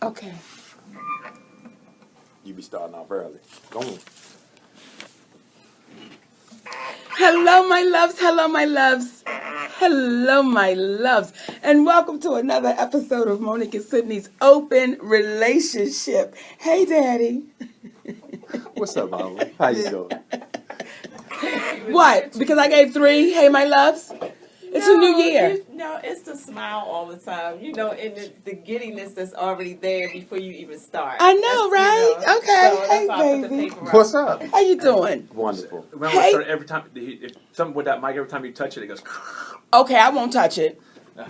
Okay. You be starting off early. Go on. Hello, my loves. Hello, my loves. Hello, my loves. And welcome to another episode of Monique and Sydney's Open Relationship. Hey, Daddy. What's up, Mama? How you doing? What? Because I gave 3? Hey, my loves. It's a new year. No, it's the smile all the time. You know, and the giddiness that's already there before you even start. I know, right? You know, Okay. so Hey, that's why I put the baby. paper out. What's up? How you doing? Wonderful. Remember, Hey. so every time, if something with that mic, every time you touch it, it goes. Okay, I won't touch it. Yeah,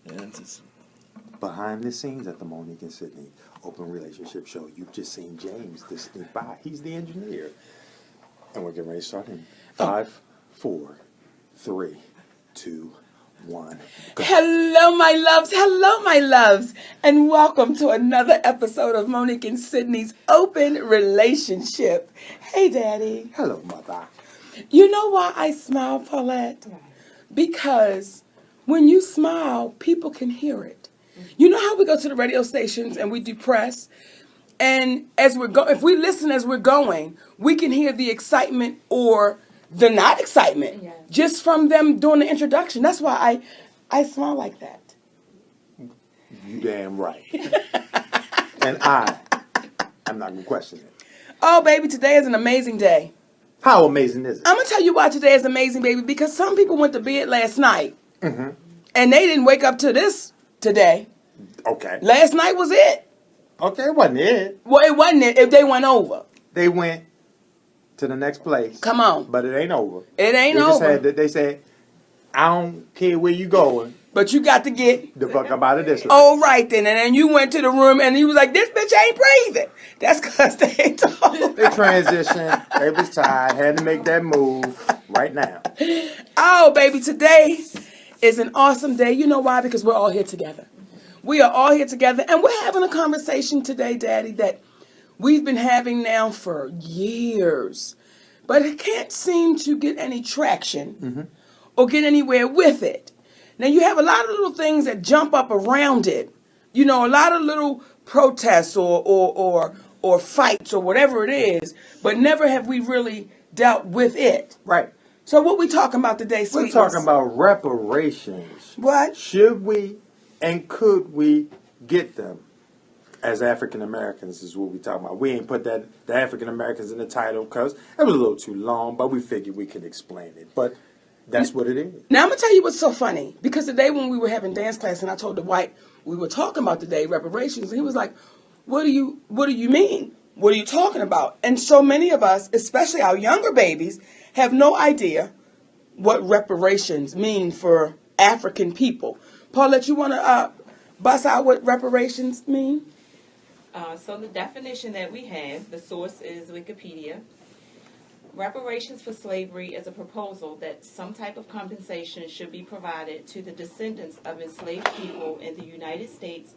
it's just behind the scenes at the Monique and Sydney Open Relationship Show. You've just seen James just sneak by. He's the engineer. And we're getting ready to start in 5, 4, 3, 2, 1. Go. Hello, my loves. Hello, my loves. And welcome to another episode of Monique and Sydney's Open Relationship. Hey, Daddy. Hello, mother. You know why I smile, Paulette? Because when you smile, people can hear it. You know how we go to the radio stations and we do press? And as we're if we listen as we're going, we can hear the excitement or the not excitement just from them doing the introduction. That's why I smile like that. You damn right. And I'm not going to question it. Oh, baby, today is an amazing day. How amazing is it? I'm going to tell you why today is amazing, baby, because some people went to bed last night and they didn't wake up to this today. Okay. Last night was it. Okay, it wasn't it. Well, it wasn't it if they went over. They went to the next place. Come on. But it ain't over. It ain't They just over. they said, I don't care where you going. But you got to get The fuck up out of this. all right then. And then you went to the room and he was like, this bitch ain't breathing. That's because they ain't told. They transitioned. They was tired. Had to make that move right now. Oh, baby, today is an awesome day. You know why? Because we're all here together. We are all here together. And we're having a conversation today, Daddy, that we've been having now for years. But it can't seem to get any traction or get anywhere with it. Now, you have a lot of little things that jump up around it. You know, a lot of little protests or fights or whatever it is. But never have we really dealt with it. Right. So what we talking about today, We're sweeties? talking about reparations. What? Should we and could we get them as African Americans is what we talking about. We ain't put the African Americans in the title because it was a little too long, but we figured we could explain it. But that's what it is. Now I'm gonna tell you what's so funny, because today when we were having dance class and I told the white we were talking about today reparations, and he was like, what do you mean? What are you talking about? And so many of us, especially our younger babies, have no idea what reparations mean for African people. Paulette, you want to bust out what reparations mean? So the definition that we have, the source is Wikipedia. Reparations for slavery is a proposal that some type of compensation should be provided to the descendants of enslaved people in the United States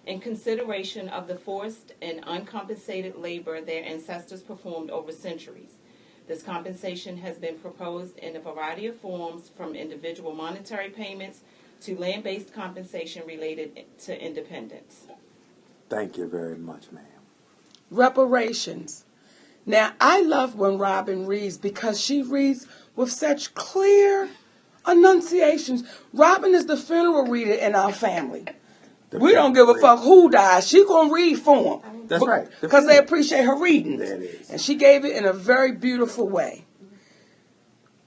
in consideration of the forced and uncompensated labor their ancestors performed over centuries. This compensation has been proposed in a variety of forms, from individual monetary payments to land-based compensation related to independence. Thank you very much, ma'am. Reparations. Now, I love when Robin reads because she reads with such clear enunciations. Robin is the funeral reader in our family. We don't give a fuck who dies. She gonna read for them. That's right. Because they appreciate her reading. There it is. And she gave it in a very beautiful way.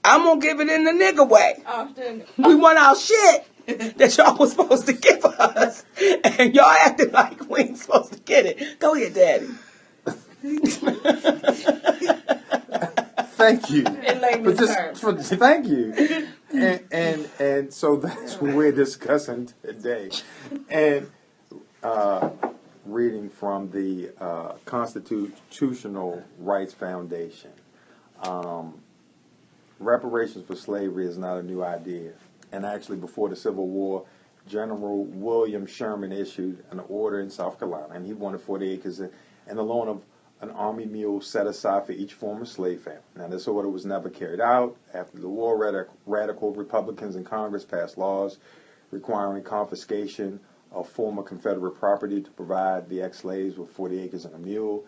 I'm gonna give it in the nigga way. Often, We want our shit that y'all was supposed to give us. And y'all acting like we ain't supposed to get it. Go ahead, Daddy. Thank you. in layman's terms. Thank you. And so that's what we're discussing today. And reading from the Constitutional Rights Foundation. Reparations for slavery is not a new idea. And actually, before the Civil War, General William Sherman issued an order in South Carolina, and he wanted 40 acres and the loan of an army mule set aside for each former slave family. Now, this order was never carried out. After the war, radical Republicans in Congress passed laws requiring confiscation of former Confederate property to provide the ex-slaves with 40 acres and a mule.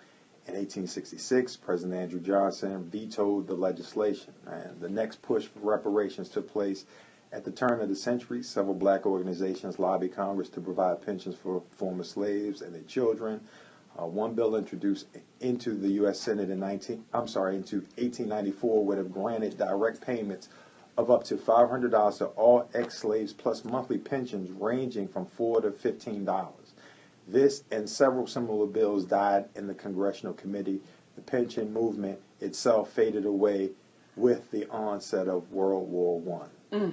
In 1866, President Andrew Johnson vetoed the legislation, and the next push for reparations took place at the turn of the century. Several black organizations lobbied Congress to provide pensions for former slaves and their children. One bill introduced into the U.S. Senate into 1894 would have granted direct payments of up to $500 to all ex-slaves plus monthly pensions ranging from $4 to $15. This and several similar bills died in the Congressional Committee. The pension movement itself faded away with the onset of World War I.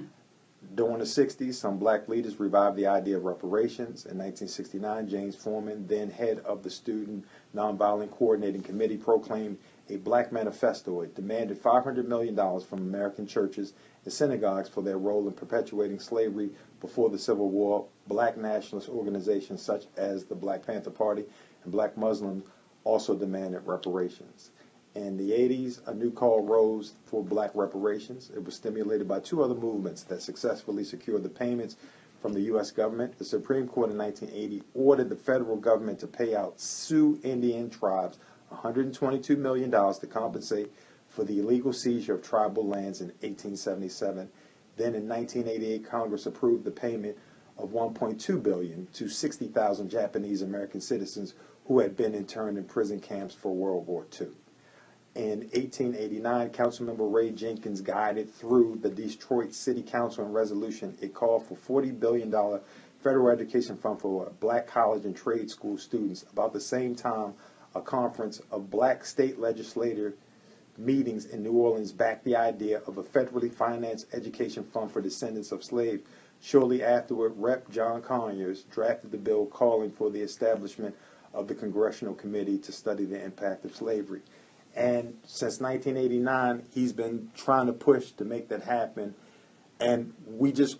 During the 60s, some black leaders revived the idea of reparations. In 1969, James Forman, then head of the Student Nonviolent Coordinating Committee, proclaimed a black manifesto. It demanded $500 million from American churches and synagogues for their role in perpetuating slavery before the Civil War. Black nationalist organizations such as the Black Panther Party and black Muslims also demanded reparations. In the 80s, a new call rose for black reparations. It was stimulated by two other movements that successfully secured the payments from the U.S. government. The Supreme Court in 1980 ordered the federal government to pay out Sioux Indian tribes $122 million to compensate for the illegal seizure of tribal lands in 1877. Then in 1988, Congress approved the payment of $1.2 billion to 60,000 Japanese American citizens who had been interned in prison camps for World War II. In 1889, Councilmember Ray Jenkins guided through the Detroit City Council in resolution. It called for $40 billion federal education fund for black college and trade school students. About the same time, a conference of black state legislator meetings in New Orleans backed the idea of a federally financed education fund for descendants of slaves. Shortly afterward, Rep. John Conyers drafted the bill calling for the establishment of the Congressional Committee to study the impact of slavery. And since 1989, he's been trying to push to make that happen. And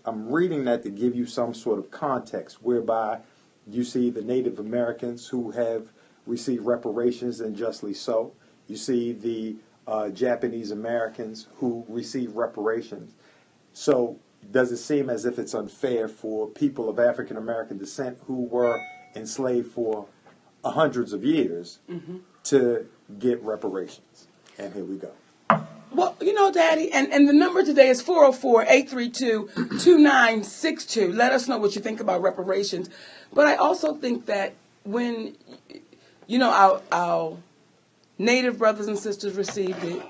I'm reading that to give you some sort of context, whereby you see the Native Americans who have received reparations, and justly so. You see the Japanese Americans who receive reparations. So does it seem as if it's unfair for people of African American descent who were enslaved for hundreds of years to get reparations? And here we go. Well, you know, Daddy, and the number today is 404-832-2962. Let us know what you think about reparations. But I also think that when, you know, our Native brothers and sisters received it,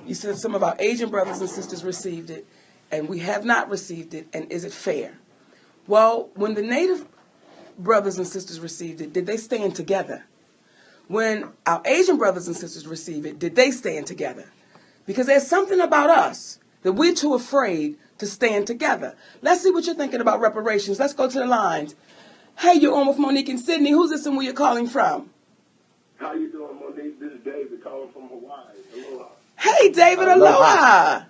you said some of our Asian brothers and sisters received it, and we have not received it, and is it fair? Well, when the Native brothers and sisters received it, did they stand together? When our Asian brothers and sisters received it, did they stand together? Because there's something about us that we're too afraid to stand together. Let's see what you're thinking about reparations. Let's go to the lines. Hey, you're on with Monique and Sydney. Who's this and where you're calling from? How you doing, Monique? This is David calling from Hawaii. Aloha. Hey, David, aloha.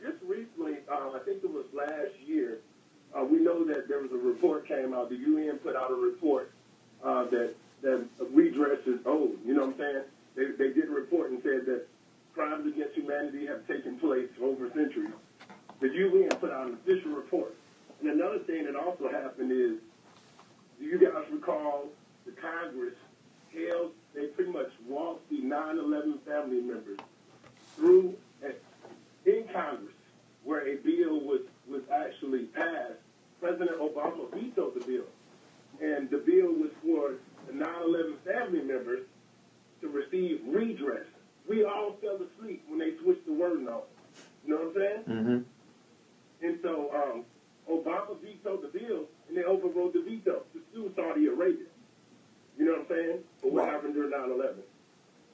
Just recently, I think it was last year, we know that there was a report came out. The UN put out a report that redress is owed. You know what I'm saying? They did a report and said that crimes against humanity have taken place over centuries. The UN put out an official report. And another thing that also happened is, do you guys recall the Congress they pretty much walked the 9/11 family members through in Congress, where a bill was actually passed. President Obama vetoed the bill. And the bill was for the 9/11 family members to receive redress. We all fell asleep when they switched the wording on. You know what I'm saying? Mm-hmm. And so Obama vetoed the bill, and they overrode the veto to sue Saudi Arabia. You know what I'm saying? For what happened during 9/11.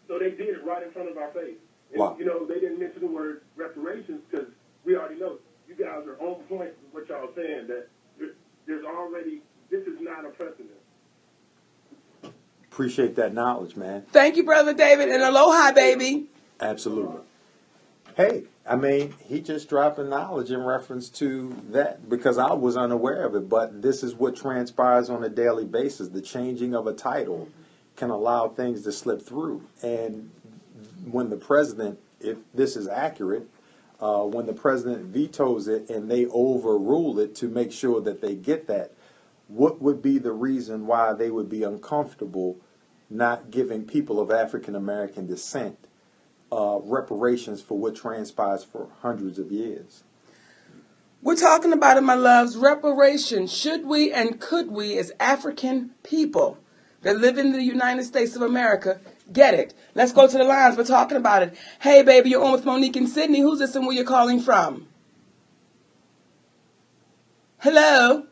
So they did it right in front of our face. And, you know, they didn't mention the word reparations because we already know you guys are on point with what y'all are saying, that there's already, this is not a precedent. Appreciate that knowledge, man. Thank you, Brother David, and aloha, baby. Absolutely. Hey, I mean, he just dropped a knowledge in reference to that because I was unaware of it, but this is what transpires on a daily basis. The changing of a title can allow things to slip through. And when the president, if this is accurate, when the president vetoes it and they overrule it to make sure that they get that, what would be the reason why they would be uncomfortable not giving people of African American descent reparations for what transpires for hundreds of years? We're talking about it, my loves, reparations. Should we and could we, as African people that live in the United States of America, get it? Let's go to the lines. We're talking about it. Hey, baby, you're on with Monique and Sydney. Who's this and where you're calling from? Hello?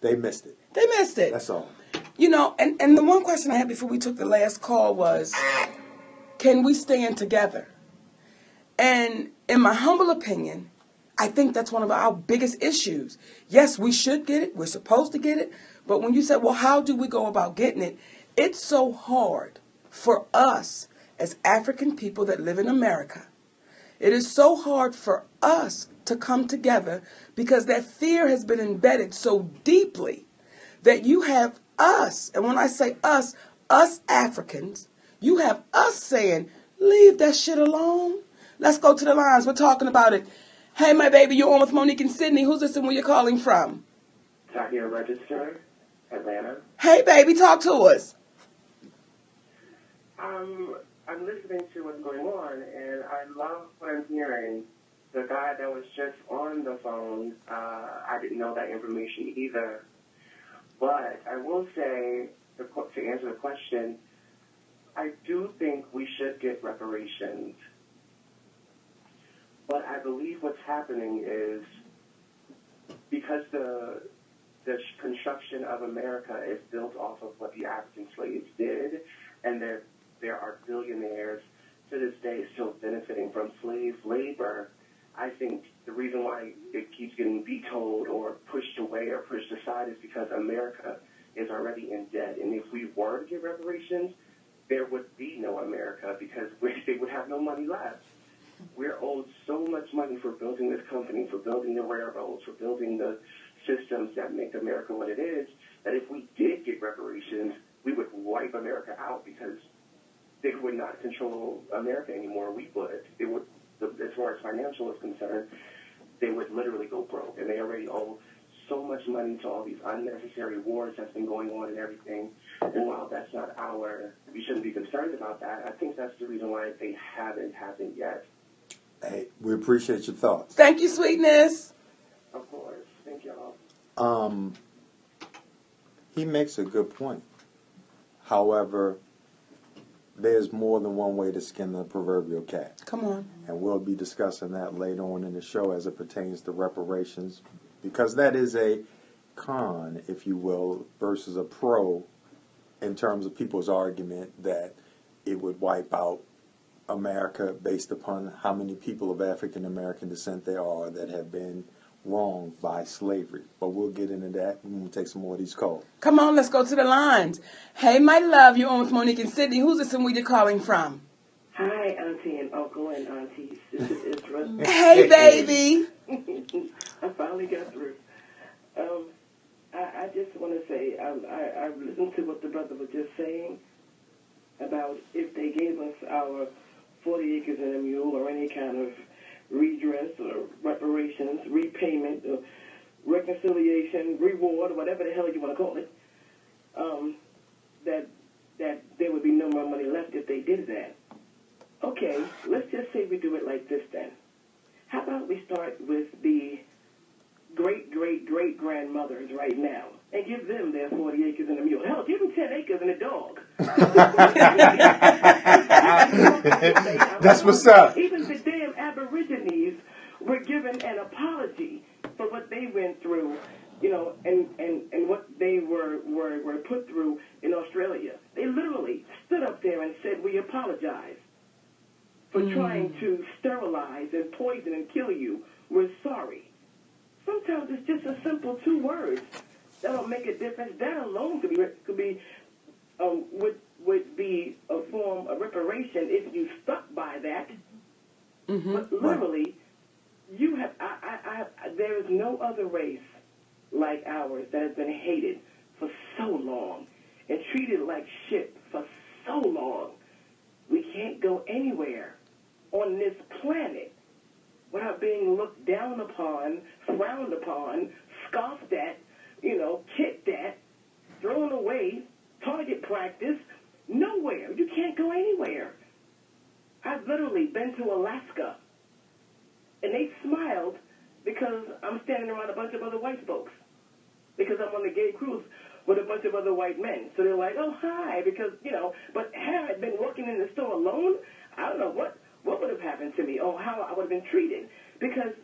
They missed it. They missed it. That's all. You know, and the one question I had before we took the last call was, can we stand together? And in my humble opinion, I think that's one of our biggest issues. Yes, we should get it. We're supposed to get it. But when you say, well, how do we go about getting it? It's so hard for us as African people that live in America. It is so hard for us to come together because that fear has been embedded so deeply that you have us, and when I say us Africans, you have us saying, leave that shit alone. Let's go to the lines. We're talking about it. Hey, my baby, you're on with Monique and Sydney. Who's this and where you're calling from? Takeoff Register, Atlanta. Hey, baby, talk to us. I'm listening to what's going on, and I love what I'm hearing. The guy that was just on the phone, I didn't know that information either. But I will say, to answer the question, I do think we should get reparations. But I believe what's happening is because the construction of America is built off of what the African slaves did, and there are billionaires to this day still benefiting from slave labor. I think the reason why it keeps getting vetoed or pushed away or pushed aside is because America is already in debt. And if we were to get reparations, there would be no America because they would have no money left. We're owed so much money for building this company, for building the railroads, for building the systems that make America what it is, that if we did get reparations, we would wipe America out because they would not control America anymore. We would. It would, as far as financial is concerned, they would literally go broke. And they already owe so much money to all these unnecessary wars that's been going on and everything. And while that's not we shouldn't be concerned about that, I think that's the reason why they haven't happened yet. Hey, we appreciate your thoughts. Thank you, sweetness. Of course. Thank y'all. He makes a good point. However, there's more than one way to skin the proverbial cat. Come on. And we'll be discussing that later on in the show as it pertains to reparations, because that is a con, if you will, versus a pro in terms of people's argument that it would wipe out America based upon how many people of African American descent there are that have been wronged by slavery. But we'll get into that when we take some more of these calls. Come on, let's go to the lines. Hey, my love, you're on with Monique and Sydney. Who's this and where you're calling from? Hi, Auntie and Uncle and Aunties. This is Isra. Hey, baby. I finally got through. I just want to say, I listened to what the brother was just saying about if they gave us our 40 acres and a mule or any kind of redress or reparations, repayment, or reconciliation, reward, or whatever the hell you want to call it, that there would be no more money left if they did that. Okay, let's just say we do it like this then. How about we start with the great-great-great-grandmothers right now and give them their 40 acres and a mule. Hell, give them 10 acres and a dog. That's what's up. Even the damn Aborigines were given an apology for what they went through, you know, and what they were put through in Australia. They literally stood up there and said, we apologize for trying to sterilize and poison and kill you. We're sorry. Sometimes it's just a simple 2 words that'll make a difference. That alone would be a form of reparation if you stuck by that. Mm-hmm. But literally, you have. There is no other race like ours that has been hated for so long and treated like shit for so long. We can't go anywhere on this planet without being looked down upon, frowned upon, scoffed at, kicked at, thrown away, target practice. Nowhere. You can't go anywhere. I've literally been to Alaska, and they smiled because I'm standing around a bunch of other white folks, because I'm on the gay cruise with a bunch of other white men. So they're like, oh, hi, because, but had I been working in the store alone, I don't know what would have happened to me or how I would have been treated, because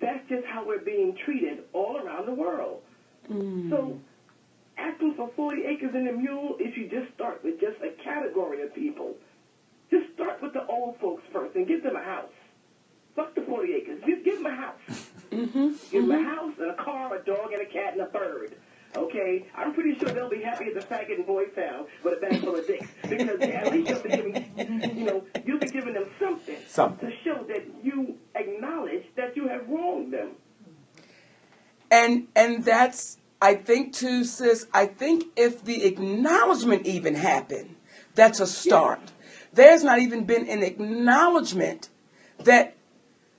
that's just how we're being treated all around the world. So asking for 40 acres and a mule, if you just start with just a category of people, just start with the old folks first and give them a house. Fuck the 40 acres. Just give them a house. Give them a house and a car, a dog, and a cat, and a bird. Okay? I'm pretty sure they'll be happy at the faggot in Boys Town with a bag full of dicks. Because at least you'll be giving them something to show that you acknowledge that you have wronged them. And that's, I think too, sis, I think if the acknowledgement even happened, that's a start. Yeah. There's not even been an acknowledgement that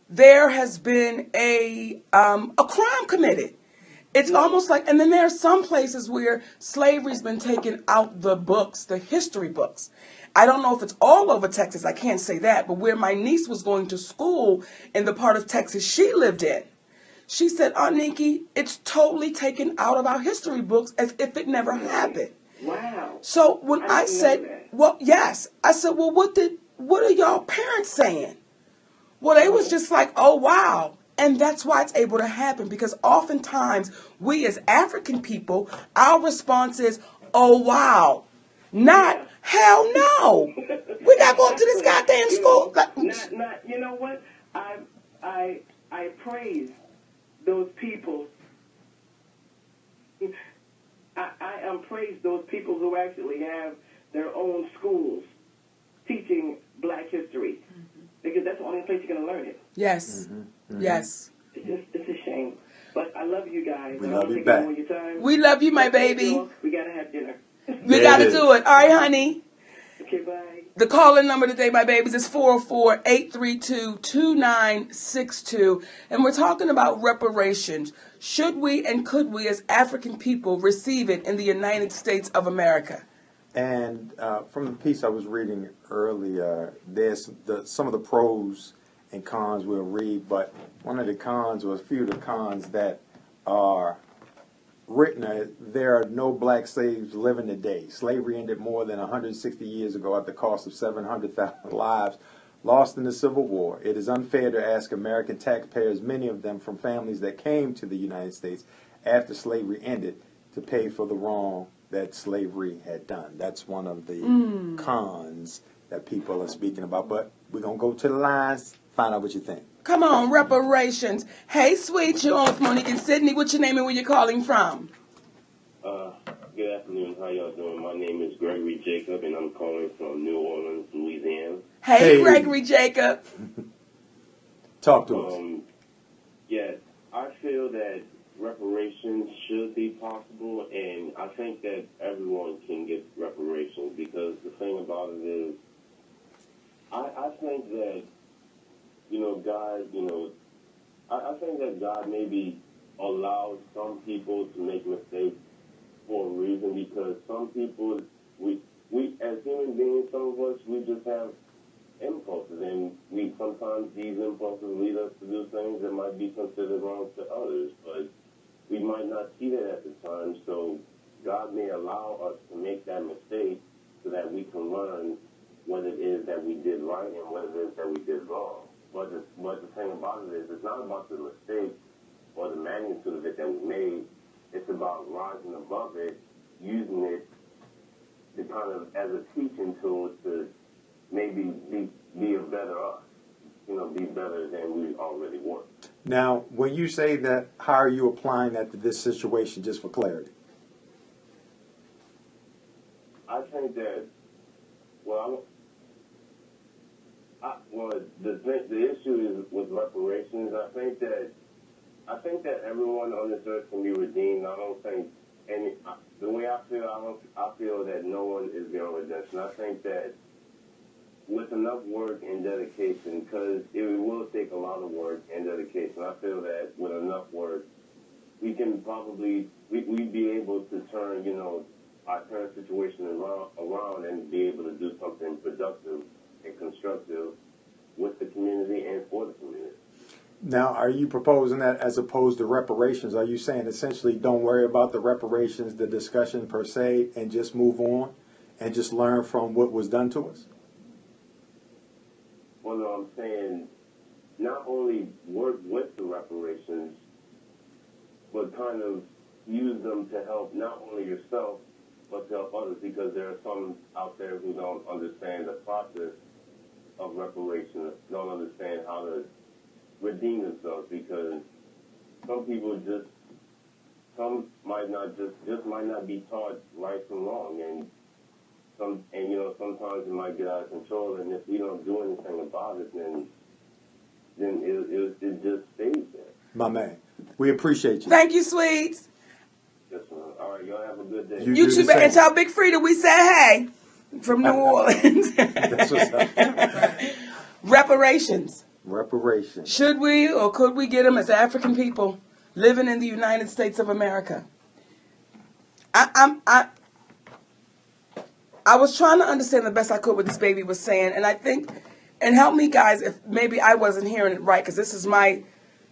there has been a crime committed. It's almost like, and then there are some places where slavery's been taken out the books, the history books. I don't know if it's all over Texas, I can't say that, but where my niece was going to school in the part of Texas she lived in, she said, Aunt Nicki, it's totally taken out of our history books as if it never happened. Wow. So when I said, well, yes, I said, well, what are y'all parents saying? Well, they was just like, oh, wow. And that's why it's able to happen, because oftentimes we as African people, our response is, oh, wow. Not, hell no. We got to go to this goddamn school. You know what? I praise those people. I praise those people who actually have their own schools teaching black history, because that's the only place you're going to learn it. Yes. Yes. It's a shame. But I love you guys. We love you back. We love you, my baby. We got to have dinner. We got to do it. All right, honey. Okay, bye. The call-in number today, my babies, is 404-832-2962. And we're talking about reparations. Should we and could we as African people receive it in the United States of America? And from the piece I was reading earlier, there's some of the pros and cons we'll read, but one of the cons, or a few of the cons that are written, there are no black slaves living today. Slavery ended more than 160 years ago at the cost of 700,000 lives lost in the Civil War. It is unfair to ask American taxpayers, many of them from families that came to the United States after slavery ended, to pay for the wrong that slavery had done. That's one of the cons that people are speaking about. But we're going to go to the lines, find out what you think. Come on, reparations. Hey, sweet, you're on with Monique and Sydney. What's your name and where you're calling from? Good afternoon. How y'all doing? My name is Gregory Jacob, and I'm calling from New Orleans, Louisiana. Hey. Gregory Jacob. Talk to us. Yes, I feel that reparations should be possible, and I think that everyone can get reparations, because the thing about it is, I think that, God, I think that God maybe allows some people to make mistakes for a reason, because some people, we as human beings, some of us, we just have impulses, and sometimes these impulses lead us to do things that might be considered wrong to others, but we might not see that at the time, so God may allow us to make that mistake so that we can learn what it is that we did right and what it is that we did wrong. But the thing about it is, it's not about the mistake or the magnitude of it that we made. It's about rising above it, using it to kind of as a teaching tool to maybe be a better us, be better than we already were. Now, when you say that, how are you applying that to this situation, just for clarity? I think that, the issue is with reparations. I think that everyone on this earth can be redeemed. I don't think the way I feel, I feel that no one is beyond redemption. I think that with enough work and dedication, because it will take a lot of work and dedication. I feel that with enough work, we can probably we'd be able to turn, our current situation around and be able to do something productive and constructive with the community and for the community. Now, are you proposing that as opposed to reparations? Are you saying essentially don't worry about the reparations, the discussion per se, and just move on and just learn from what was done to us? Well, no, I'm saying not only work with the reparations, but kind of use them to help not only yourself, but to help others, because there are some out there who don't understand the process of reparations, don't understand how to redeem themselves, because some people might not be taught right from wrong, and sometimes it might get out of control, and if we don't do anything about it, then it just stays there. My man, we appreciate you. Thank you, sweets. Yes, ma'am. All right, y'all have a good day. You too, and tell Big Frida we said hey from New Orleans. That's what's up. Reparations. Reparations. Should we or could we get them as African people living in the United States of America? I was trying to understand the best I could what this baby was saying, and I think, and help me guys if maybe I wasn't hearing it right, because this is my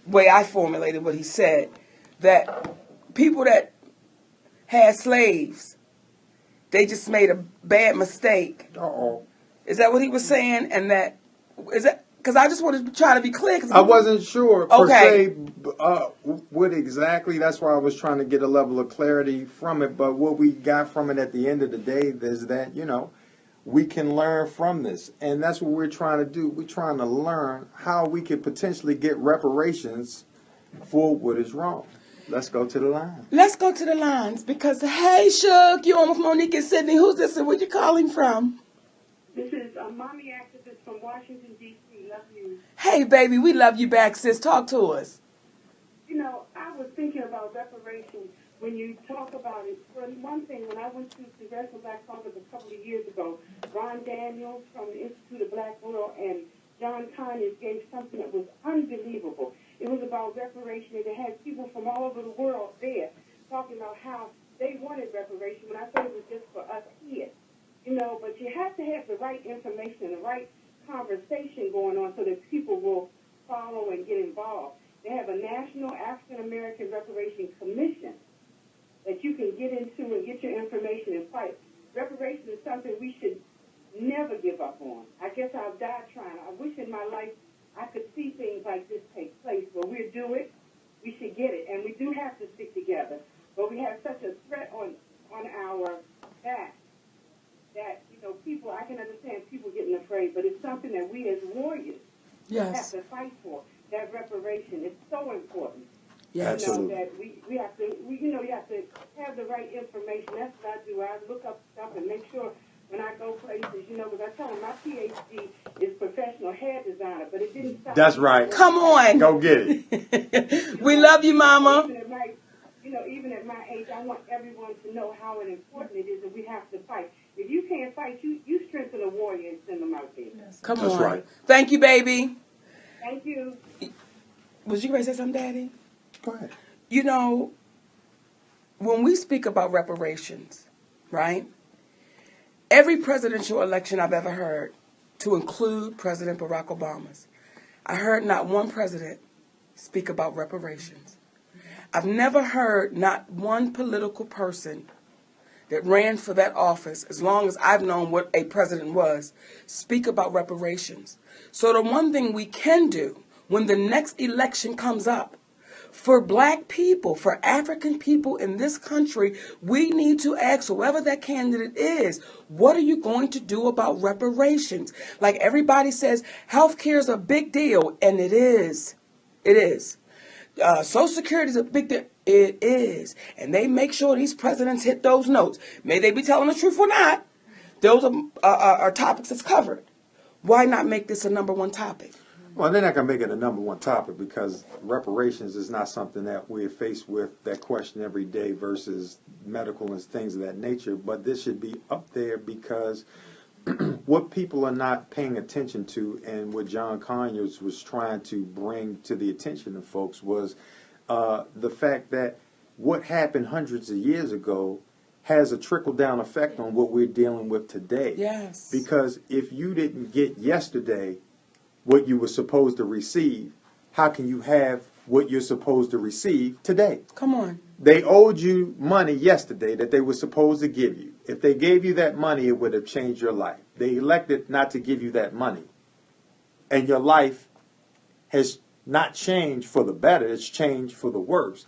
way I formulated what he said, that people that had slaves, they just made a bad mistake. Uh-oh. Is that what he was saying? And that, is that, because I just wanted to try to be clear. I wasn't sure per Okay. se what exactly. That's why I was trying to get a level of clarity from it. But what we got from it at the end of the day is that, we can learn from this. And that's what we're trying to do. We're trying to learn how we could potentially get reparations for what is wrong. Let's go to the line. Let's go to the lines because, hey, Shug, you on with Monique and Sydney. Who's this and where you calling from? This is a mommy activist from Washington, D.C. Love you. Hey, baby, we love you back, sis. Talk to us. I was thinking about reparations when you talk about it. For one thing, when I went to Congressional Black Congress a couple of years ago, Ron Daniels from the Institute of Black World and John Conyers gave something that was unbelievable. It was about reparation, and they had people from all over the world there talking about how they wanted reparation, when I thought it was just for us here. But you have to have the right information and the right conversation going on so that people will follow and get involved. They have a National African American Reparation Commission that you can get into and get your information and fight. Reparation is something we should never give up on. I guess I've died trying. I wish in my life I could see things like this take place, but we'll do it. We should get it, and we do have to stick together. But we have such a threat on our back that, people, I can understand people getting afraid, but it's something that we as warriors have to fight for. That reparation is so important. Yes. Absolutely. That we have to, you have to have the right information. That's what I do. I look up stuff and make sure when I go places, because I tell them my PhD is professional hair designer, but it didn't stop. That's right. Come on. Go get it. We love you, Mama. Even at my age, I want everyone to know how important it is that we have to fight. If you can't fight, you strengthen a warrior and send them out there. Come That's on. right. Thank you, baby. Thank you. Was you ready to say something, Daddy? Go ahead. When we speak about reparations, right? Every presidential election I've ever heard, to include President Barack Obama's, I heard not one president speak about reparations. I've never heard not one political person that ran for that office, as long as I've known what a president was, speak about reparations. So the one thing we can do when the next election comes up, for black people, for African people in this country, we need to ask whoever that candidate is, what are you going to do about reparations? Like everybody says, health care is a big deal, and it is. It is. Social Security is a big deal. It is. And they make sure these presidents hit those notes. May they be telling the truth or not, those are topics that's covered. Why not make this a number one topic? Well, they're not going to make it a number one topic because reparations is not something that we're faced with that question every day versus medical and things of that nature. But this should be up there because what people are not paying attention to, and what John Conyers was trying to bring to the attention of folks, was the fact that what happened hundreds of years ago has a trickle-down effect on what we're dealing with today. Yes. Because if you didn't get yesterday what you were supposed to receive, how can you have what you're supposed to receive today? Come on. They owed you money yesterday that they were supposed to give you. If they gave you that money, it would have changed your life. They elected not to give you that money. And your life has not changed for the better, it's changed for the worse.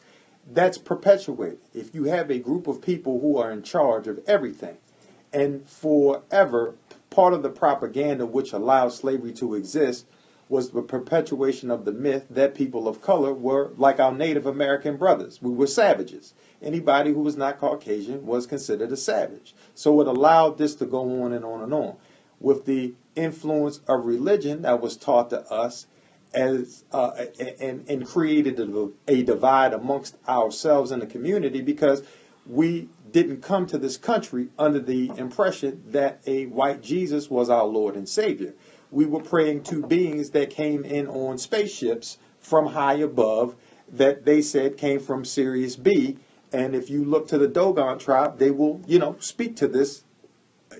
That's perpetuated. If you have a group of people who are in charge of everything, and forever, part of the propaganda which allowed slavery to exist was the perpetuation of the myth that people of color were like our Native American brothers. We were savages. Anybody who was not Caucasian was considered a savage. So it allowed this to go on and on and on. With the influence of religion that was taught to us as and created a divide amongst ourselves in the community, because we didn't come to this country under the impression that a white Jesus was our Lord and Savior. We were praying to beings that came in on spaceships from high above that they said came from Sirius B. And if you look to the Dogon tribe, they will, speak to this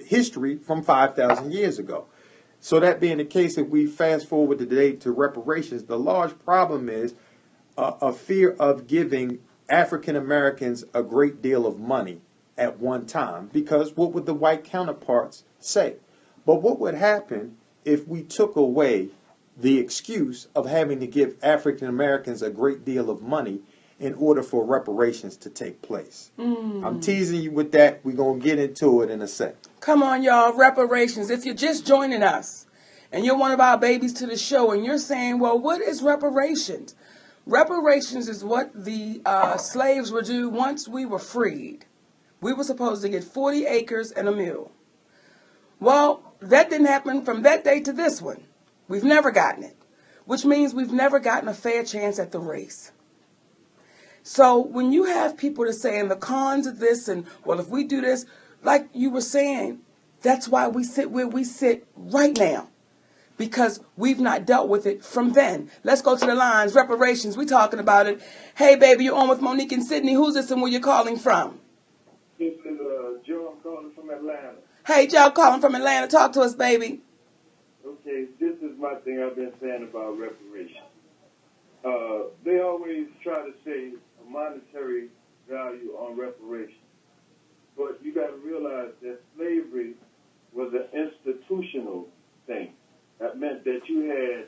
history from 5,000 years ago. So that being the case, if we fast forward today to reparations, the large problem is a fear of giving African Americans a great deal of money at one time, because what would the white counterparts say? But what would happen if we took away the excuse of having to give African Americans a great deal of money in order for reparations to take place? I'm teasing you with that. We're going to get into it in a sec. Come on, y'all. Reparations. If you're just joining us and you're one of our babies to the show and you're saying, well, what is reparations? Reparations is what the slaves were due once we were freed. We were supposed to get 40 acres and a mule. Well, that didn't happen from that day to this one. We've never gotten it, which means we've never gotten a fair chance at the race. So when you have people that saying the cons of this and, well, if we do this, like you were saying, that's why we sit where we sit right now, because we've not dealt with it from then. Let's go to the lines. Reparations, we talking about it. Hey, baby, you're on with Monique and Sydney. Who's this and where you calling from? This is Joe. I'm calling from Atlanta. Hey, Joe, calling from Atlanta. Talk to us, baby. Okay, this is my thing I've been saying about reparations. They always try to say a monetary value on reparations. But you got to realize that slavery was an institutional thing. That meant that you had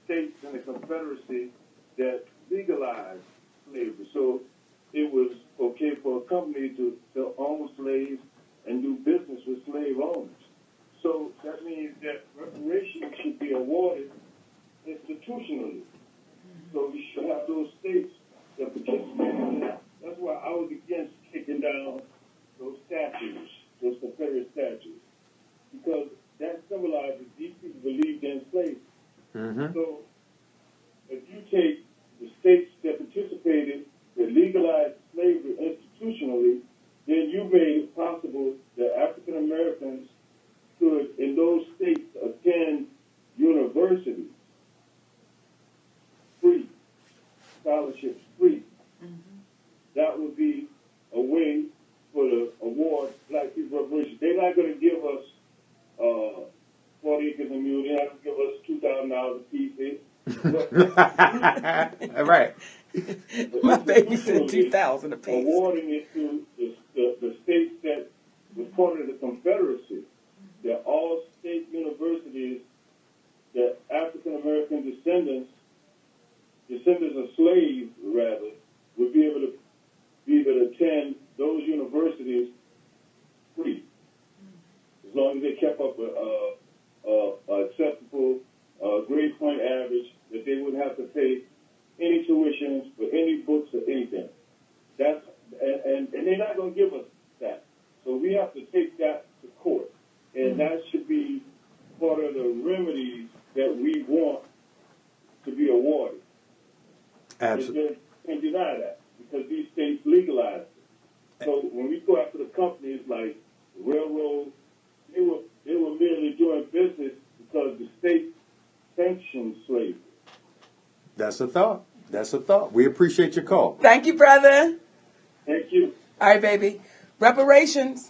states in the Confederacy that legalized slavery. So it was okay for a company to own slaves and do business with slave owners. So that means that reparations should be awarded institutionally. So we should have those states that participate in that. That's why I was against kicking down those statues, those Confederate statues, because that symbolizes these people believed in slavery. Mm-hmm. So if you take the states that participated, that legalized slavery institutionally, then you made it possible that African Americans could, in those states, attend universities free, scholarships free. Mm-hmm. That would be a way for the award Black People Reparations. They're not going to give us 40 acres and mule. They're not going to give us $2,000 a piece. All right. My baby said $2,000 a piece. Awarding it to the states that was part of the Confederacy, that all state universities that African American descendants of slaves, rather, would be able to attend those universities free, as long as they kept up a acceptable grade point average, that they wouldn't have to pay any tuitions for any books or anything. And they're not going to give us that. So we have to take that to court. And that should be part of the remedies that we want to be awarded. Absolutely. And just can't deny that, because these states legalized it. So when we go after the companies like railroads, they were That's a thought. That's a thought. We appreciate your call. Thank you, brother. Thank you. All right, baby. Reparations.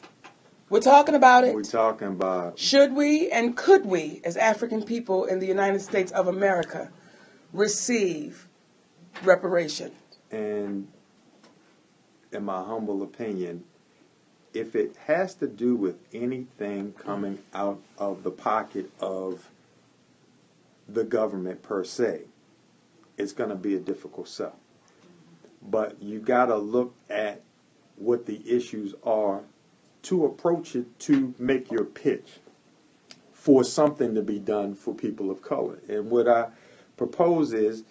We're talking about it. We're talking about Should we and could we, as African people in the United States of America, receive reparations? and in my humble opinion, if it has to do with anything coming out of the pocket of the government per se, it's going to be a difficult sell. But you got to look at what the issues are to approach it to make your pitch for something to be done for people of color. And what I propose is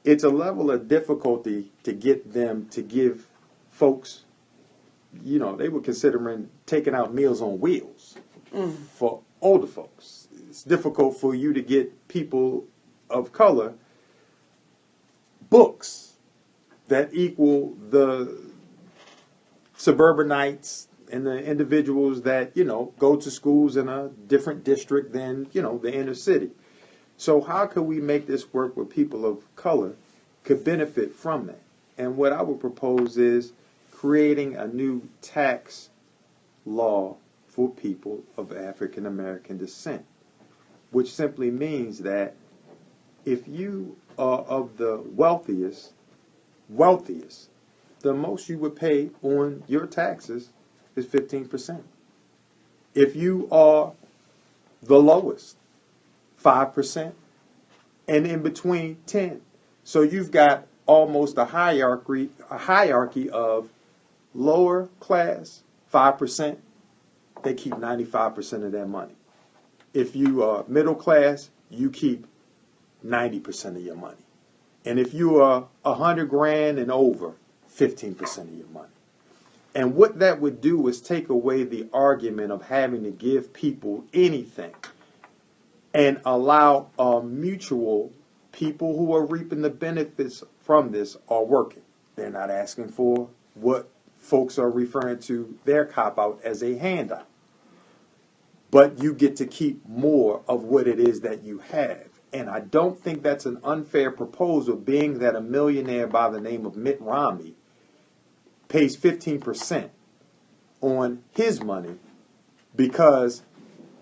it's a level of difficulty to get them to give folks, you know, they were considering taking out Meals on Wheels for older folks. It's difficult for you to get people of color books that equal the suburbanites and the individuals that, you know, go to schools in a different district than, you know, the inner city. So how could we make this work where people of color could benefit from that? And what I would propose is creating a new tax law for people of African American descent, which simply means that if you are of the wealthiest, the most you would pay on your taxes is 15%. If you are the lowest, 5%, and in between 10. So you've got almost a hierarchy of lower class, 5%, they keep 95% of their money. If you are middle class, you keep 90% of your money. And if you are $100,000 and over, 15% of your money. And what that would do is take away the argument of having to give people anything and allow mutual people who are reaping the benefits from this are working. They're not asking for what folks are referring to their cop-out as a handout. But you get to keep more of what it is that you have. And I don't think that's an unfair proposal, being that a millionaire by the name of Mitt Romney pays 15% on his money because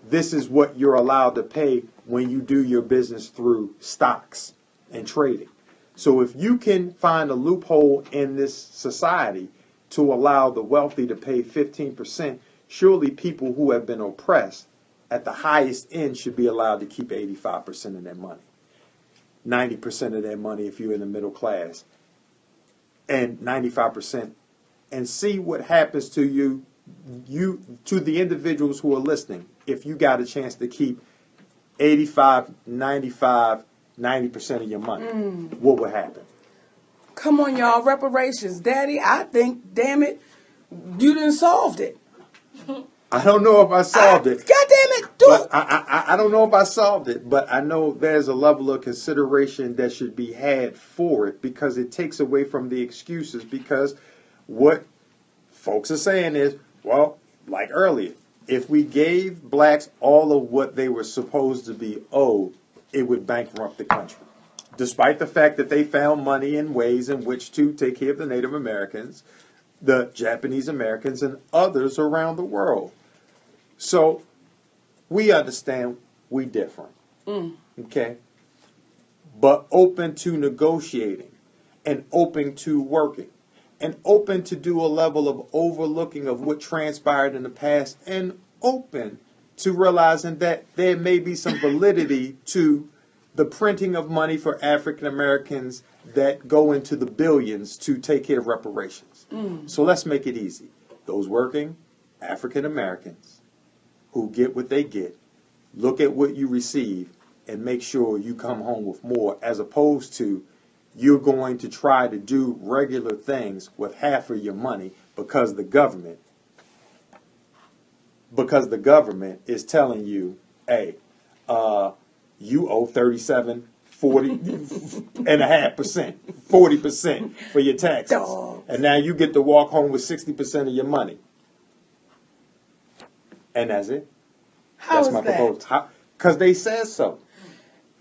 this is what you're allowed to pay when you do your business through stocks and trading. So if you can find a loophole in this society to allow the wealthy to pay 15%, surely people who have been oppressed at the highest end should be allowed to keep 85% of their money, 90% of their money if you're in the middle class, and 95%, and see what happens to you to the individuals who are listening. If you got a chance to keep 85, 95, 90% of your money, what would happen? Come on, y'all. Reparations. Daddy, I think, damn it, you done solved it. I don't know if I solved it. God damn it, do it. I don't know if I solved it, but I know there's a level of consideration that should be had for it because it takes away from the excuses. Because what folks are saying is, well, like earlier, if we gave blacks all of what they were supposed to be owed, it would bankrupt the country. Despite the fact that they found money in ways in which to take care of the Native Americans, the Japanese Americans, and others around the world. So we understand we different, okay? But open to negotiating and open to working and open to do a level of overlooking of what transpired in the past and open to realizing that there may be some validity to the printing of money for African Americans that go into the billions to take care of reparations. So let's make it easy. Those working African Americans who get what they get, look at what you receive and make sure you come home with more, as opposed to you're going to try to do regular things with half of your money because the government is telling you, hey, you owe 37, 40.5%, 40% for your taxes. Dog. And now you get to walk home with 60% of your money. And that's it. How That's is my that? proposal. Because they said so.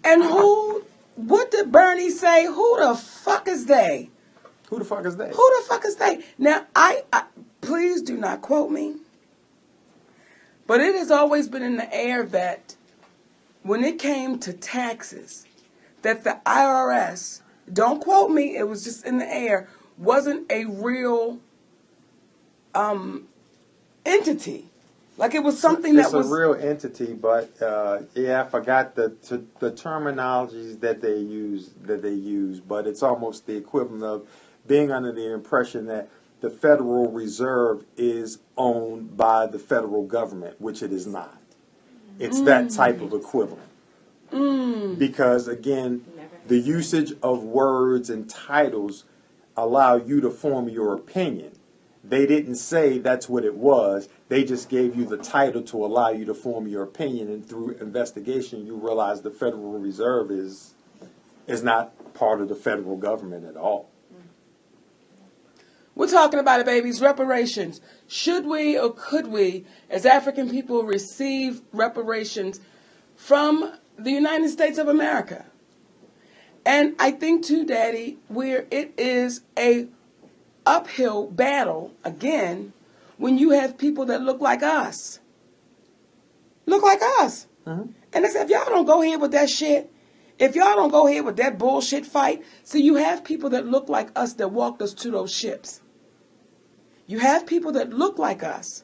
And who what did Bernie say? Who the fuck is they? Who the fuck is they? Who the fuck is they? Now, I please do not quote me, but it has always been in the air that when it came to taxes, that the IRS, don't quote me, it was just in the air, wasn't a real entity. Like it was something it's that was a real entity, but I forgot the terminologies that they use, but it's almost the equivalent of being under the impression that the Federal Reserve is owned by the federal government, which it is not. It's that type of equivalent. Because again, the usage of words and titles allow you to form your opinion. They didn't say that's what it was. They just gave you the title to allow you to form your opinion. And through investigation, you realize the Federal Reserve is not part of the federal government at all. We're talking about it, babies. Reparations. Should we or could we, as African people, receive reparations from the United States of America? And I think too, Daddy, where it is a uphill battle again when you have people that look like us. Look like us. And they say, if y'all don't go here with that shit, if y'all don't go here with that bullshit fight, see, you have people that look like us that walked us to those ships. You have people that look like us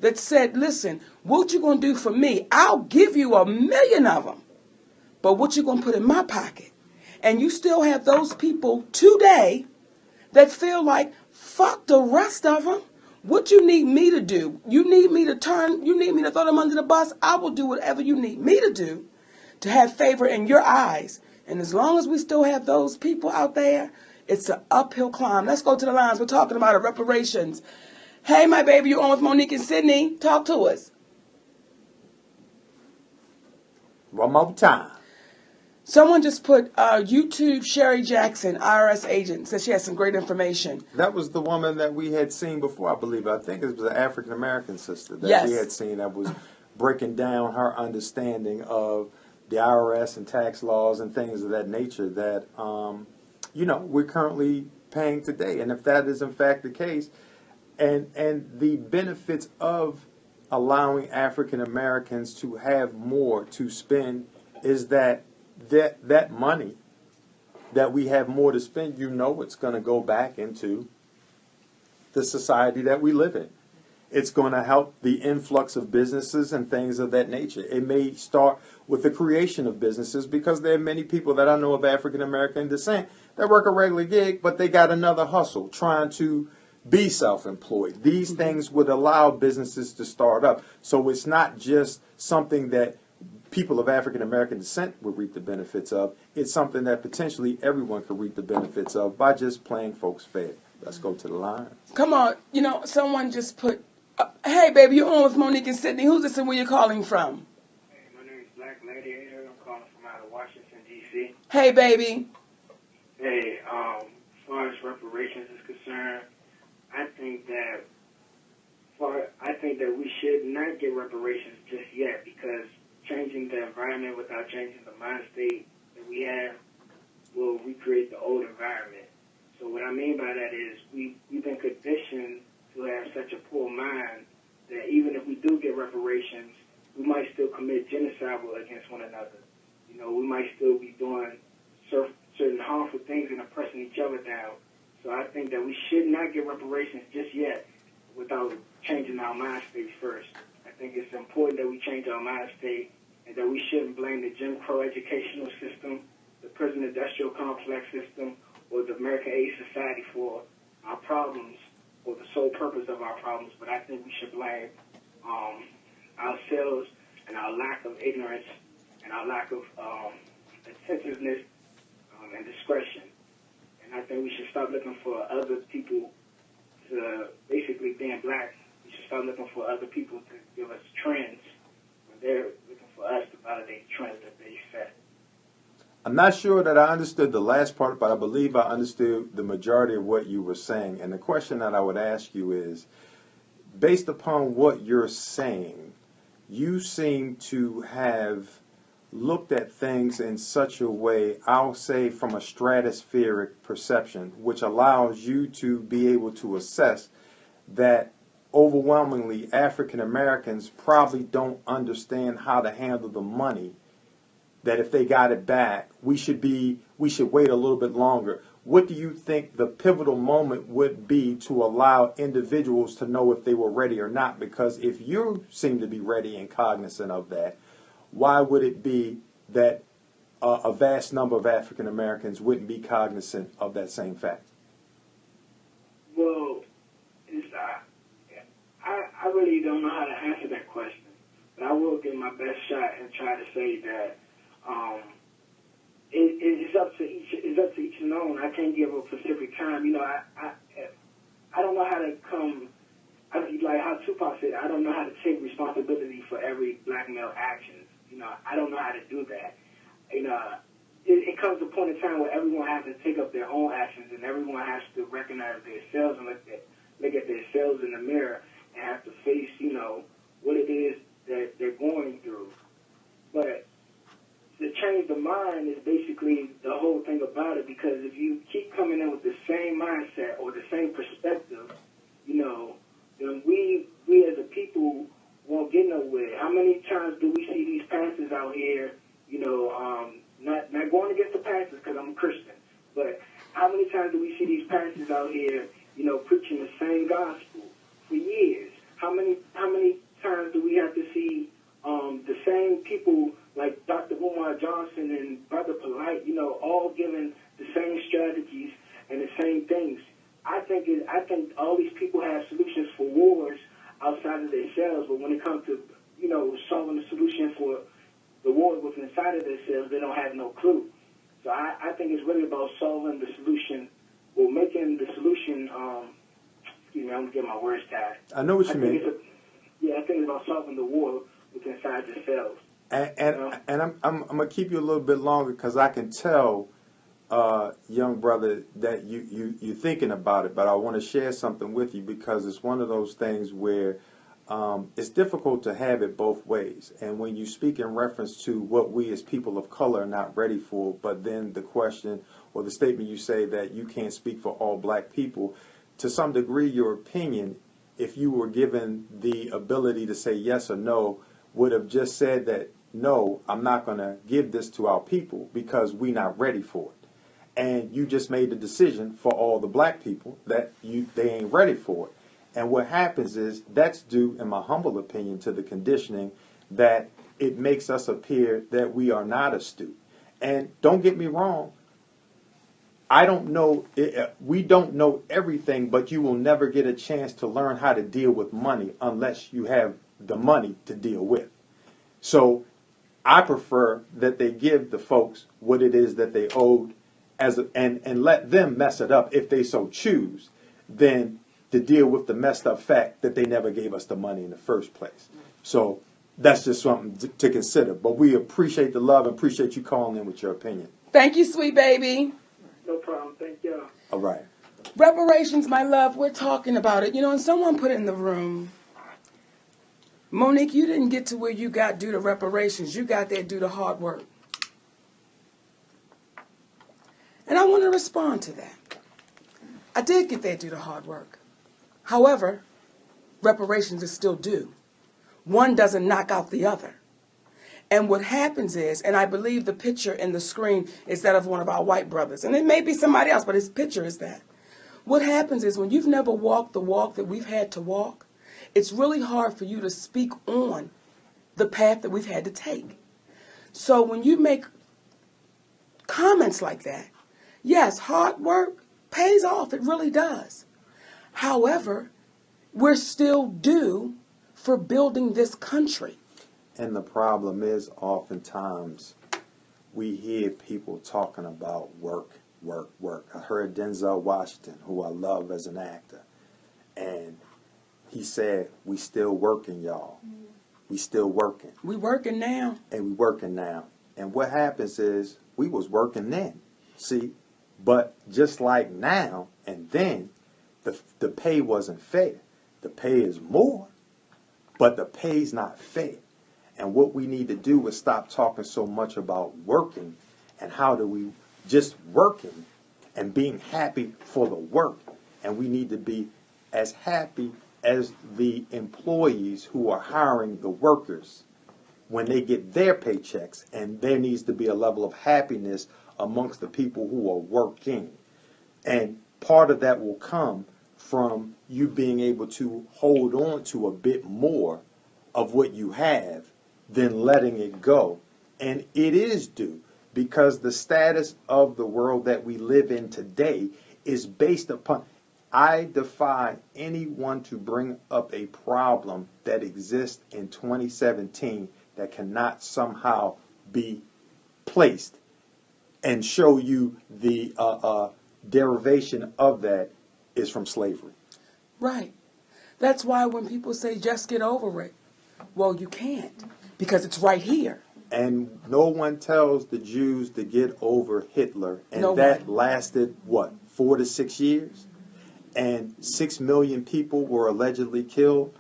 that said, listen, what you going to do for me? I'll give you 1,000,000 of them. But what you going to put in my pocket? And you still have those people today that feel like, fuck the rest of them. What you need me to do? You need me to throw them under the bus? I will do whatever you need me to do to have favor in your eyes. And as long as we still have those people out there, it's an uphill climb. Let's go to the lines. We're talking about reparations. Hey, my baby, you're on with Monique and Sydney. Talk to us. One more time. Someone just put YouTube Sheree Jackson, IRS agent, said she has some great information. That was the woman that we had seen before, I believe. I think it was an African-American sister that Yes. we had seen that was breaking down her understanding of the IRS and tax laws and things of that nature that, we're currently paying today. And if that is in fact the case, and the benefits of allowing African-Americans to have more to spend is that money that we have more to spend, it's going to go back into the society that we live in. It's going to help the influx of businesses and things of that nature. It may start with the creation of businesses because there are many people that I know of African-American descent that work a regular gig, but they got another hustle trying to be self-employed. These things would allow businesses to start up. So it's not just something that people of African-American descent would reap the benefits of. It's something that potentially everyone could reap the benefits of by just playing folks fair. Let's go to the line. Come on. Someone just put, hey, baby, you're on with Monique and Sydney. Who's this and where you calling from? Hey, my name is Black Gladiator. I'm calling from out of Washington, D.C. Hey, baby. Hey, as far as reparations is concerned, I think that we should not get reparations just yet because changing the environment without changing the mind state that we have will recreate the old environment. So what I mean by that is we've been conditioned to have such a poor mind that even if we do get reparations, we might still commit genocide against one another. We might still be doing certain harmful things and oppressing each other down. So I think that we should not get reparations just yet without changing our mind state first. I think it's important that we change our mind state and that we shouldn't blame the Jim Crow educational system, the prison industrial complex system, or the American Aid Society for our problems or the sole purpose of our problems. But I think we should blame ourselves and our lack of ignorance and our lack of attentiveness and discretion. And I think we should start looking for other people to, basically being black, we should start looking for other people to give us trends when they're looking for us to validate trends that they set. I'm not sure that I understood the last part, but I believe I understood the majority of what you were saying. And the question that I would ask you is, based upon what you're saying, you seem to have looked at things in such a way, I'll say from a stratospheric perception, which allows you to be able to assess that overwhelmingly African Americans probably don't understand how to handle the money, that if they got it back, we should wait a little bit longer. What do you think the pivotal moment would be to allow individuals to know if they were ready or not? Because if you seem to be ready and cognizant of that, why would it be that a vast number of African Americans wouldn't be cognizant of that same fact? Well, I really don't know how to answer that question, but I will give my best shot and try to say that it's up to each and own. I can't give a specific time. You know, I don't know how to come. Like how Tupac said, I don't know how to take responsibility for every black male actions. You know, I don't know how to do that. You know, it comes to a point in time where everyone has to take up their own actions, and everyone has to recognize themselves and look at themselves in the mirror and have to face, you know, what it is that they're going through. But to change the mind is basically the whole thing about it, because if you keep coming in with the same mindset or the same perspective, you know, then we as a people won't get nowhere. How many times do we see these pastors out here, you know, not going against the pastors because I'm a Christian, but how many times do we see these pastors out here, you know, preaching the same gospel for years? How many times do we have to see the same people like Dr. Umar Johnson and Brother Polite, you know, all giving the same strategies and the same things? I think all these people have solutions for wars outside of themselves, but when it comes to, you know, solving the solution for the war within inside of themselves, they don't have no clue. So I think it's really about solving the solution, or making the solution. Excuse me, I'm gonna get my words tied. I know what you mean. I think it's about solving the war within inside yourselves. And I'm gonna keep you a little bit longer because I can tell, young brother, that you're thinking about it. But I want to share something with you because it's one of those things where it's difficult to have it both ways. And when you speak in reference to what we as people of color are not ready for, but then the question or the statement you say that you can't speak for all black people, to some degree your opinion, if you were given the ability to say yes or no, would have just said that, no, I'm not going to give this to our people because we're not ready for it. And you just made the decision for all the black people that they ain't ready for it. And what happens is that's due, in my humble opinion, to the conditioning that it makes us appear that we are not astute. And don't get me wrong, I don't know, we don't know everything, but you will never get a chance to learn how to deal with money unless you have the money to deal with. So I prefer that they give the folks what it is that they owed and let them mess it up if they so choose, than to deal with the messed up fact that they never gave us the money in the first place. So that's just something to consider. But we appreciate the love and appreciate you calling in with your opinion. Thank you, sweet baby. No problem. Thank y'all. All right. Reparations, my love, we're talking about it. You know, and someone put it in the room, Monique, you didn't get to where you got due to reparations. You got there due to hard work. And I want to respond to that. I did get there due to hard work. However, reparations is still due. One doesn't knock out the other. And what happens is, and I believe the picture in the screen is that of one of our white brothers. And it may be somebody else, but his picture is that. What happens is when you've never walked the walk that we've had to walk, it's really hard for you to speak on the path that we've had to take. So when you make comments like that, yes, hard work pays off. It really does. However, we're still due for building this country. And the problem is oftentimes we hear people talking about work. I heard Denzel Washington, who I love as an actor, and he said, we still working, y'all. We still working. We working now. And we working now. And what happens is we was working then. See, but just like now and then, the pay wasn't fair. The pay is more, but the pay's not fair. And what we need to do is stop talking so much about working and how do we just working and being happy for the work. And we need to be as happy as the employees who are hiring the workers when they get their paychecks. And there needs to be a level of happiness amongst the people who are working. And part of that will come from you being able to hold on to a bit more of what you have than letting it go. And it is due because the status of the world that we live in today is based upon, I defy anyone to bring up a problem that exists in 2017 that cannot somehow be placed and show you the derivation of that is from slavery. Right. That's why when people say just get over it, well, you can't because it's right here. And no one tells the Jews to get over Hitler. And No that one. lasted, what, 4 to 6 years? And 6 million people were allegedly killed,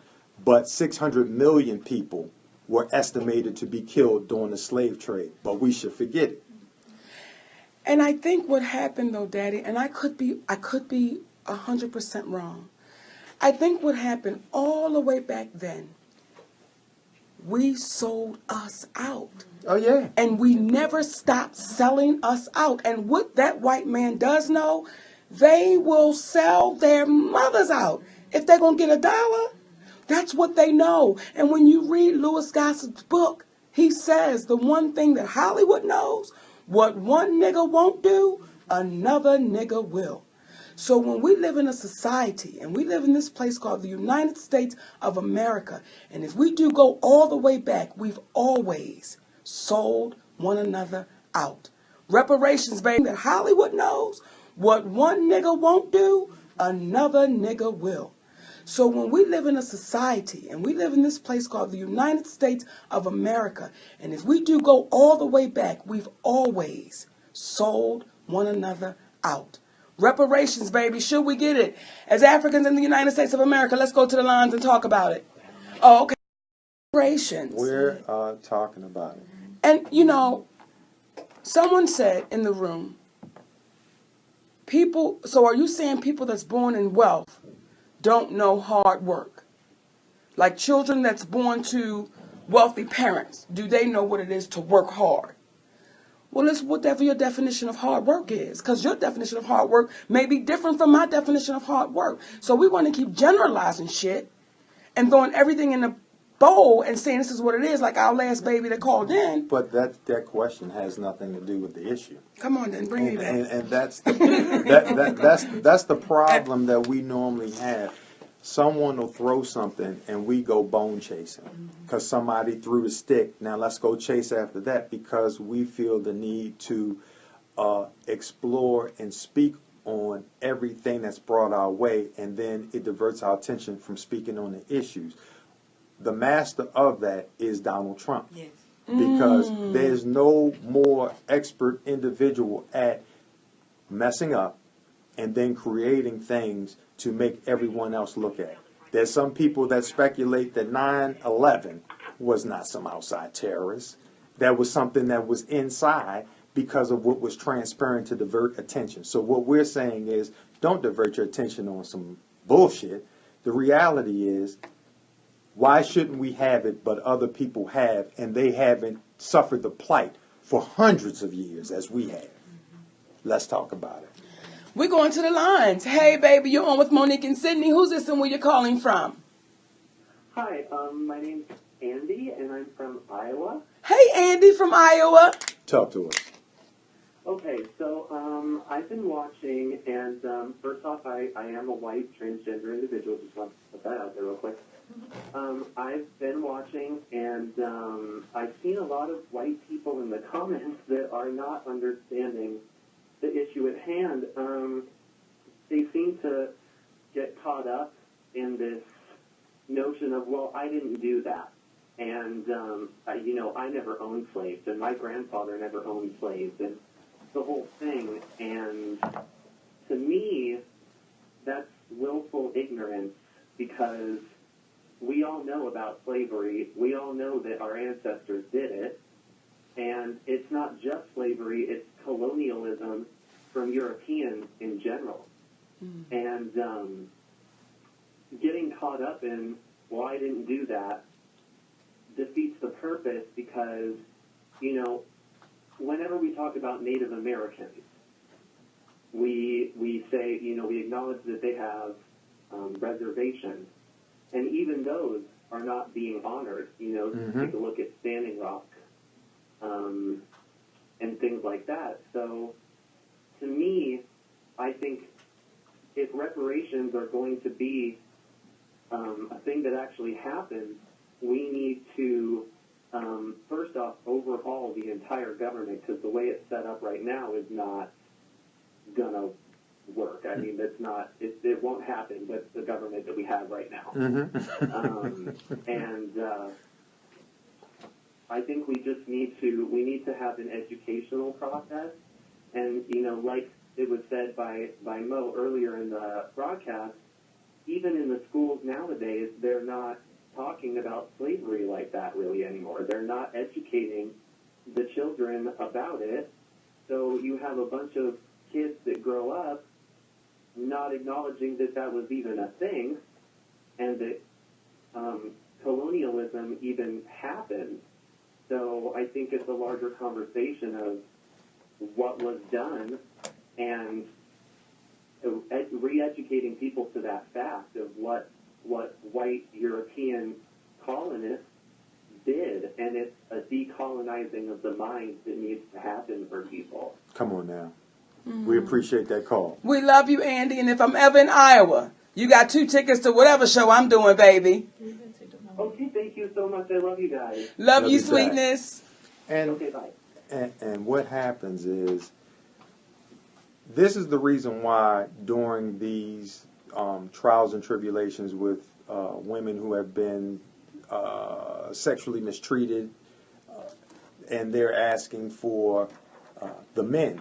but 600 million people were estimated to be killed during the slave trade. But we should forget it. And I think what happened though, Daddy, and I could be 100% wrong. I think what happened all the way back then, we sold us out. Oh, yeah. And we never stopped selling us out. And what that white man does know, they will sell their mothers out. If they're going to get $1, that's what they know. And when you read Louis Gossip's book, he says the one thing that Hollywood knows, what one nigga won't do, another nigga will. So when we live in a society, and we live in this place called the United States of America, and if we do go all the way back, we've always sold one another out. Reparations, baby, that Hollywood knows, what one nigga won't do, another nigga will. So when we live in a society, and we live in this place called the United States of America, and if we do go all the way back, we've always sold one another out. Reparations, baby, should we get it? As Africans in the United States of America, let's go to the lines and talk about it. Oh, okay. Reparations. We're talking about it. And, you know, someone said in the room, people, so are you saying people that's born in wealth don't know hard work? Like children that's born to wealthy parents, do they know what it is to work hard? Well, it's whatever your definition of hard work is, because your definition of hard work may be different from my definition of hard work. So we want to keep generalizing shit and throwing everything in a bowl and saying this is what it is, like our last baby that called in. But that question has nothing to do with the issue. Come on, then, bring me back. And that's that's the problem that we normally have. Someone will throw something and we go bone chasing because somebody threw the stick. Now let's go chase after that because we feel the need to explore and speak on everything that's brought our way, and then it diverts our attention from speaking on the issues. The master of that is Donald Trump. Yes. Because there's no more expert individual at messing up and then creating things to make everyone else look at. There's some people that speculate that 9/11 was not some outside terrorist. That was something that was inside because of what was transparent to divert attention. So what we're saying is, don't divert your attention on some bullshit. The reality is, why shouldn't we have it, but other people have, and they haven't suffered the plight for hundreds of years as we have? Let's talk about it. We're going to the lines. Hey, baby, you're on with Monique and Sydney. Who's this and where you're calling from? Hi, my name's Andy, and I'm from Iowa. Hey, Andy from Iowa. Talk to us. Okay, so I've been watching, and first off, I am a white transgender individual. Just want to put that out there real quick. I've been watching, and I've seen a lot of white people in the comments that are not understanding the issue at hand. They seem to get caught up in this notion of, well, I didn't do that. And, I never owned slaves, and my grandfather never owned slaves, and the whole thing. And to me, that's willful ignorance, because we all know about slavery. We all know that our ancestors did it. And it's not just slavery, it's colonialism from Europeans in general. And getting caught up in, well, I didn't do that, defeats the purpose because, you know, whenever we talk about Native Americans, we say, you know, we acknowledge that they have reservations. And even those are not being honored. You know, take a look at Standing Rock and things like that. So, to me, I think if reparations are going to be a thing that actually happens, we need to, first off, overhaul the entire government, because the way it's set up right now is not going to work. I mean, that's not, it won't happen with the government that we have right now. I think we just need to have an educational process. And, you know, like it was said by Mo earlier in the broadcast, even in the schools nowadays, they're not talking about slavery like that really anymore. They're not educating the children about it. So you have a bunch of kids that grow up not acknowledging that that was even a thing, and that colonialism even happened. So I think it's a larger conversation of what was done and re-educating people to that fact of what white European colonists did, and it's a decolonizing of the mind that needs to happen for people. Come on now. We appreciate that call. We love you, Andy, and if I'm ever in Iowa, you got 2 tickets to whatever show I'm doing, baby. Okay, thank you so much. I love you guys. Love you, back. sweetness. And, Okay, bye. and what happens is, this is the reason why during these trials and tribulations with women who have been sexually mistreated, and they're asking for the men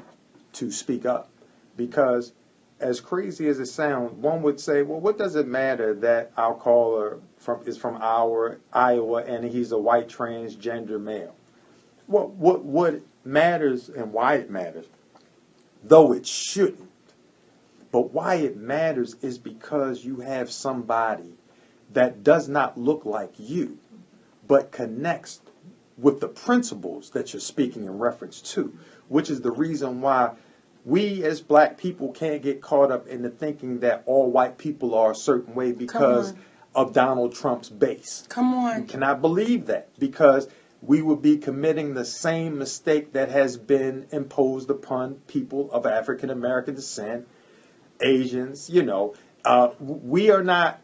to speak up. Because as crazy as it sounds, one would say, well, what does it matter that our caller is from Iowa and he's a white transgender male? What matters and why it matters, though it shouldn't, but why it matters is because you have somebody that does not look like you, but connects with the principles that you're speaking in reference to, which is the reason why we as black people can't get caught up in the thinking that all white people are a certain way because of Donald Trump's base. Come on. You cannot believe that, because we would be committing the same mistake that has been imposed upon people of African American descent, Asians. You know, we are not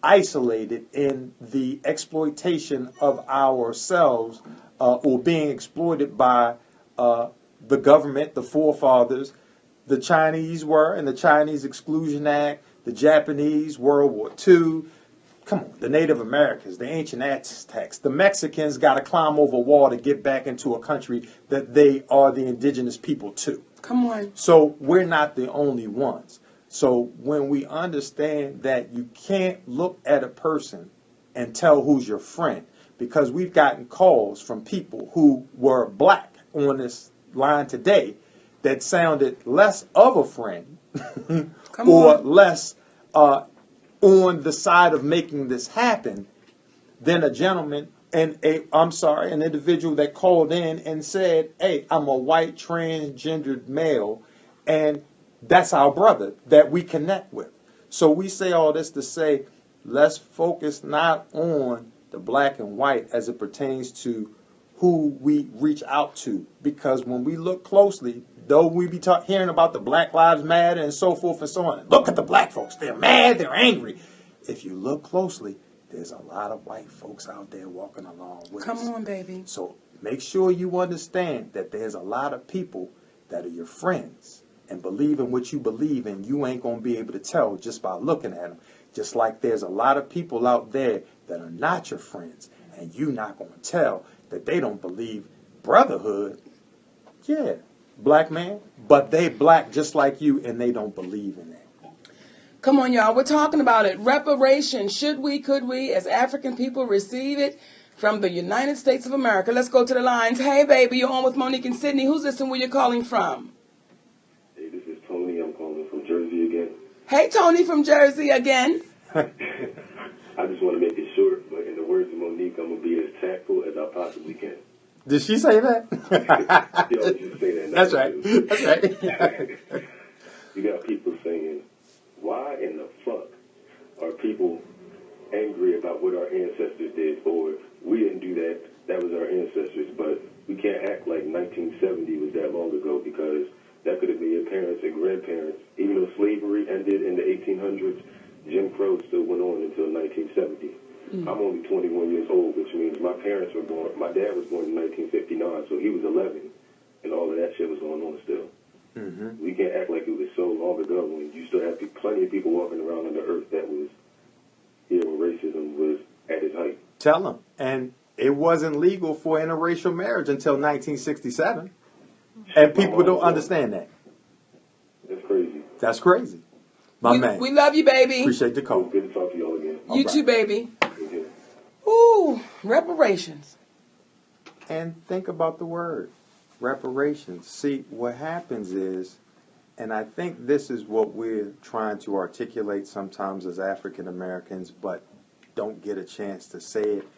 isolated in the exploitation of ourselves or being exploited by the government, the forefathers. The Chinese were in the Chinese Exclusion Act, the Japanese, World War II. Come on, the Native Americans, the ancient Aztecs, the Mexicans got to climb over a wall to get back into a country that they are the indigenous people to. Come on. So we're not the only ones. So when we understand that you can't look at a person and tell who's your friend, because we've gotten calls from people who were black on this line today that sounded less of a friend or less on the side of making this happen than a gentleman and an individual that called in and said, hey, I'm a white transgendered male, and that's our brother that we connect with. So we say all this to say, let's focus not on the black and white as it pertains to who we reach out to. Because when we look closely, though we be hearing about the Black Lives Matter and so forth and so on, look at the black folks. They're mad, they're angry. If you look closely, there's a lot of white folks out there walking along with us. Come on, baby. So make sure you understand that there's a lot of people that are your friends and believe in what you believe in. You ain't going to be able to tell just by looking at them. Just like there's a lot of people out there that are not your friends, and you're not going to tell that they don't believe brotherhood. Yeah, black man, but they black just like you, and they don't believe in that. Come on, y'all. We're talking about it. Reparations. Should we, could we, as African people, receive it from the United States of America? Let's go to the lines. Hey, baby, you're on with Monique and Sydney. Who's this and where you're calling from? Hey, this is Tony. I'm calling from Jersey again. Hey, Tony from Jersey again. I just want to make it short, but in the words of Monique, I'm going to be as tactful as I possibly can. Did she say that? She always used to say that. That's right. That's right. You got people saying, why in the fuck are people angry about what our ancestors did? Or we didn't do that, that was our ancestors. But we can't act like 1970 was that long ago, because that could have been your parents and grandparents. Even though slavery ended in the 1800s, Jim Crow still went on until 1970. I'm only 21 years old, which means my parents were born, my dad was born in 1959, so he was 11, and all of that shit was going on still. We can't act like it was so long ago when you still have plenty of people walking around on the earth that was here when racism was at its height. Tell them. And it wasn't legal for interracial marriage until 1967. And people don't understand that. That's crazy. That's crazy. My man. We love you, baby. Appreciate the call. Good to talk to y'all again. You too, baby. Ooh, reparations. And think about the word. Reparations. See, what happens is, and I think this is what we're trying to articulate sometimes as African Americans, but don't get a chance to say it,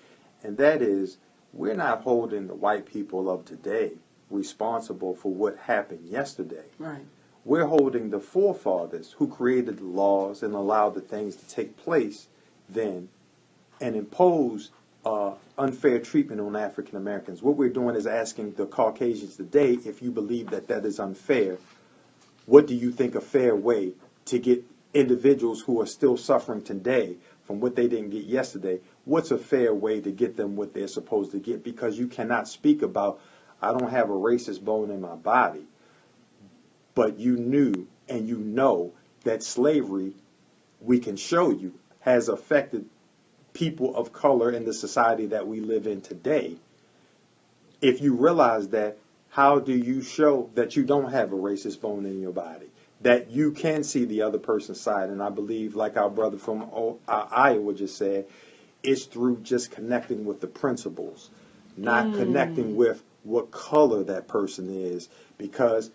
and that is, we're not holding the white people of today responsible for what happened yesterday. Right. We're holding the forefathers who created the laws and allowed the things to take place then and impose unfair treatment on African Americans. What we're doing is asking the Caucasians today, if you believe that that is unfair, what do you think a fair way to get individuals who are still suffering today from what they didn't get yesterday, what's a fair way to get them what they're supposed to get? Because you cannot speak about, I don't have a racist bone in my body, but you knew and you know that slavery, we can show you, has affected people of color in the society that we live in today. If you realize that, how do you show that you don't have a racist bone in your body? That you can see the other person's side? And I believe, like our brother from Iowa just said, it's through just connecting with the principles, not connecting with what color that person is. Because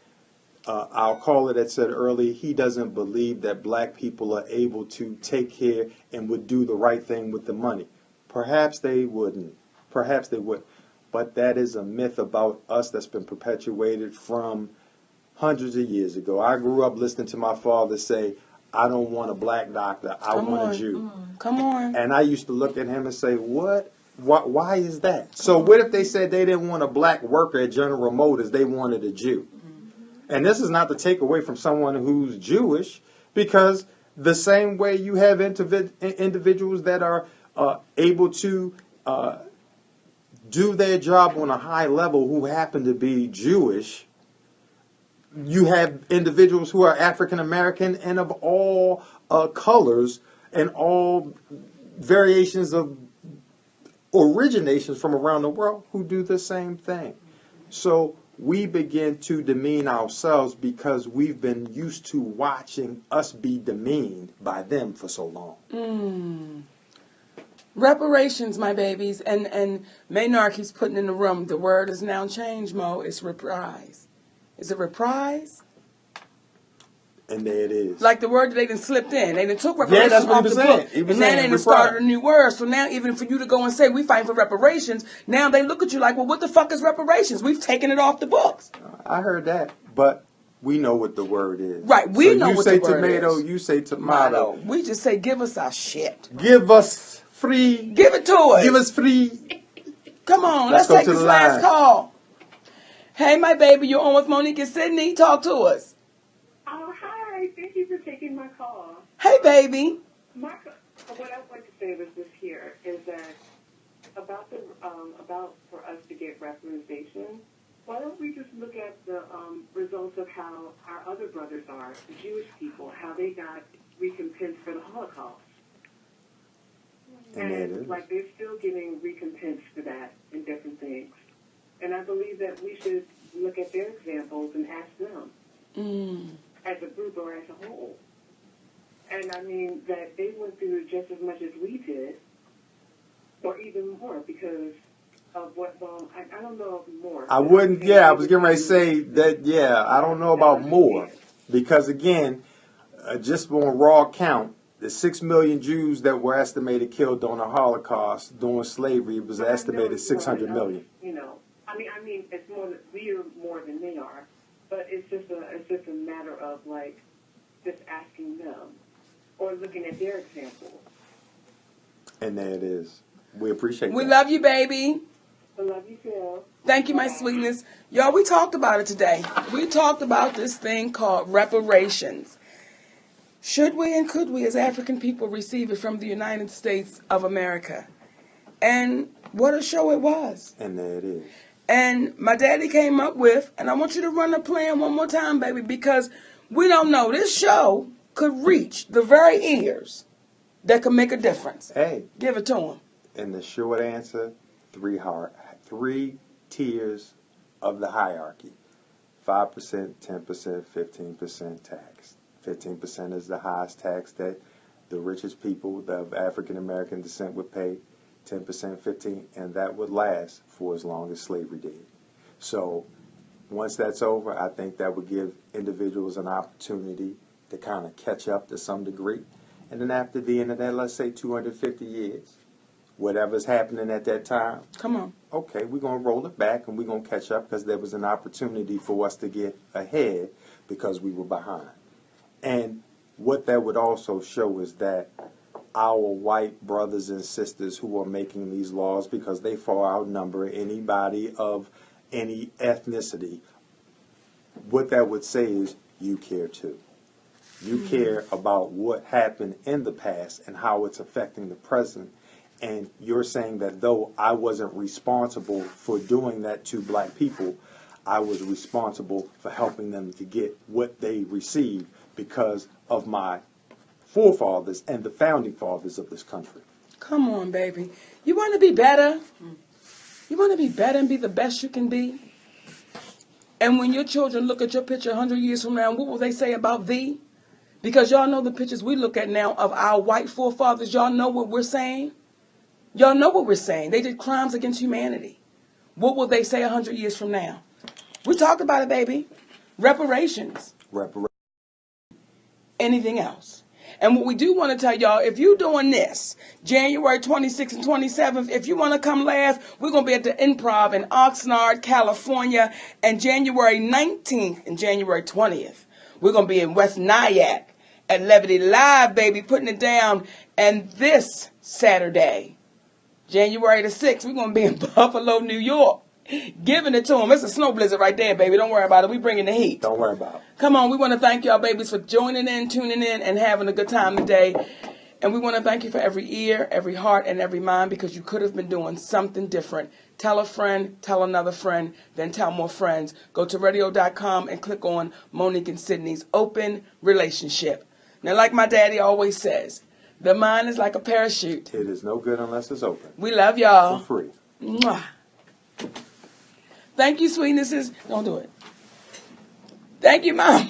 our caller that said earlier, he doesn't believe that black people are able to take care and would do the right thing with the money. Perhaps they wouldn't. Perhaps they would. But that is a myth about us that's been perpetuated from hundreds of years ago. I grew up listening to my father say, I don't want a black doctor, I want a Jew. Come on. And I used to look at him and say, what? Why is that? So what if they said they didn't want a black worker at General Motors, they wanted a Jew? And this is not to take away from someone who's Jewish, because the same way you have individuals that are able to do their job on a high level who happen to be Jewish, you have individuals who are African American and of all colors and all variations of originations from around the world who do the same thing. So we begin to demean ourselves because we've been used to watching us be demeaned by them for so long. Reparations, my babies. And Maynard keeps putting in the room, the word is now changed, Mo. It's reprise. Is it reprise? And there it is. Like the word that they done slipped in. They done took reparations Yeah, that's what off he was the saying. book. He was And now saying they done reprise. started a new word. So now even for you to go and say we fighting for reparations, now they look at you like, well, what the fuck is reparations? We've taken it off the books. I heard that, but we know what the word is. Right, we know what the word You say tomato, is. you say tomato. We just say give us our shit. Give us free. Give it to us. Give us free. Come on, Let's let's go take to this the last line. call. Hey, my baby, you're on with Monique and Sydney. Talk to us. Oh, hi. Thank you for taking my call. Hey, baby. What I want to say was this here is that about for us to get representation, why don't we just look at the results of how our other brothers are, the Jewish people, how they got recompense for the Holocaust. And like they're still getting recompense for that in different things. And I believe that we should look at their examples and ask them as a group or as a whole. And I mean that they went through it just as much as we did, or even more, because of what, I don't know of more. I wouldn't, yeah, I was getting ready to say that, yeah, I don't know about more. Because again, just on raw count, the 6 million Jews that were estimated killed during the Holocaust, during slavery, was estimated 600 million. You know, I mean, it's more, we're more than they are, but it's just a matter of like, just asking them, or looking at their example. And there it is. We appreciate We that. love you, baby. I love you, Phil. Thank you, my sweetness. Y'all, we talked about it today. We talked about this thing called reparations. Should we and could we as African people receive it from the United States of America? And what a show it was. And there it is. And my daddy came up with, and I want you to run the plan one more time, baby, because we don't know. This show could reach the very ears that could make a difference. Hey. Give it to them. And the short answer, three tiers of the hierarchy. 5%, 10%, 15% tax. 15% is the highest tax that the richest people of African American descent would pay. 10%, 15%, and that would last for as long as slavery did. So once that's over, I think that would give individuals an opportunity to kind of catch up to some degree. And then after the end of that, let's say 250 years, whatever's happening at that time, come on. Okay, we're going to roll it back and we're going to catch up because there was an opportunity for us to get ahead because we were behind. And what that would also show is that our white brothers and sisters who are making these laws, because they far outnumber anybody of any ethnicity, what that would say is you care too. You care about what happened in the past and how it's affecting the present. And you're saying that though I wasn't responsible for doing that to black people, I was responsible for helping them to get what they received because of my forefathers and the founding fathers of this country. Come on, baby. You want to be better? You want to be better and be the best you can be? And when your children look at your picture 100 years from now, what will they say about thee? Because y'all know the pictures we look at now of our white forefathers. Y'all know what we're saying? Y'all know what we're saying. They did crimes against humanity. What will they say 100 years from now? We talked about it, baby. Reparations. Anything else? And what we do want to tell y'all, if you're doing this, January 26th and 27th, if you want to come laugh, we're going to be at the Improv in Oxnard, California, and January 19th and January 20th. We're going to be in West Nyack at Levity Live, baby, putting it down. And this Saturday, January the 6th, we're going to be in Buffalo, New York, giving it to them. It's a snow blizzard right there, baby. Don't worry about it. We bringing the heat. Don't worry about it. Come on. We want to thank y'all, babies, for joining in, tuning in, and having a good time today. And we want to thank you for every ear, every heart, and every mind, because you could have been doing something different. Tell a friend, tell another friend, then tell more friends. Go to radio.com and click on Monique and Sydney's Open Relationship. Now, like my daddy always says, the mind is like a parachute. It is no good unless it's open. We love y'all. For free. Mwah. Thank you, sweetnesses. Don't do it. Thank you, Mom.